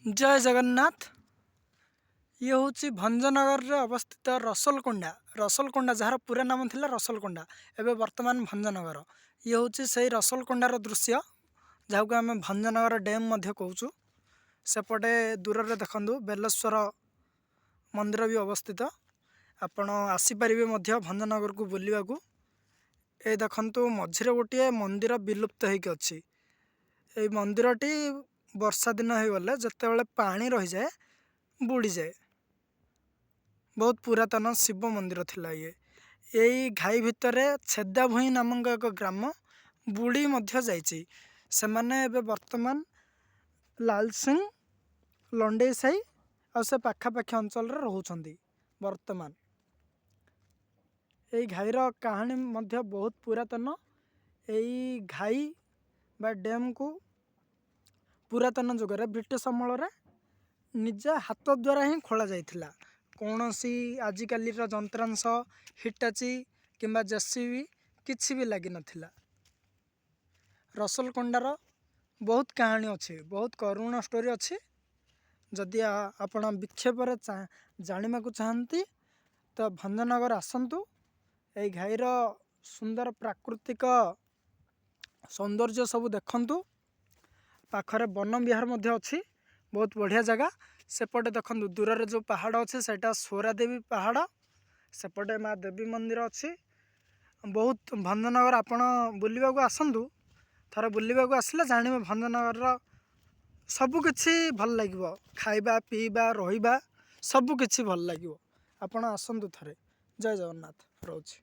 जय जगन्नाथ। ये हूँ भंजनगर रे अवस्थित रसलकोंडा जार पूरा नाम थिला रसलकोंडा एवं वर्तमान भंजनगर। ये हूँ से रसलकोंडार दृश्य जहाँ को आम भंजनगर डैम कहूँ। सेपटे दूर में देखु बेलेश्वर मंदिर भी अवस्थित। आपण आसीपारे भंजनगर को बुलवा को। ये देखु मझे गोटे मंदिर विलुप्त होती। ये मंदिरटी वर्षा दिन हो गले जिते पानी रही जाए बुड़ी जाए। बहुत पुरातन शिव मंदिर थिला। ये यही घाई भितर छेदा भुई नामक एक ग्राम बुड़ी जाइए। से माने वर्तमान लाल सिंह लंडे साई और से पाखापाखि अंचल रोचंती। वर्तमान यही घाईर कहानी बहुत पुरातन। यही घाई बा डैम को पुरातन जुगर ब्रिटिश अमल निज हाथ द्वारा ही खोल जाइथिला। कौन सी आजिकल जंत्रांश हिटाची किंबा जेसीबी किसी भी लगी नथिला। रसलकोंडार बहुत कहानी अच्छी, बहुत करुण स्टोरी अच्छी। जदि आपण विक्षेप जाना चाहती तो भंजनगर आसतु। ये घाईर सुंदर प्राकृतिक सौंदर्य सब देखु। पाखरे वन विहार अच्छी, बहुत बढ़िया जगह। सेपटे देखो दूर रे जो पहाड़ अच्छे सेटा स्वरादेवी पहाड़। सेपटे माँ देवी मंदिर अच्छी। बहुत भंजनगर आपण बुलवा को आसतु। थरे बुलवा को आसले जानिबे भंजनगर सबकिछि भल लगे। खाइबा पीबा रहिबा सबकिछि भल लगे। आपण आसतु थरे। जय जगन्नाथ। रोज।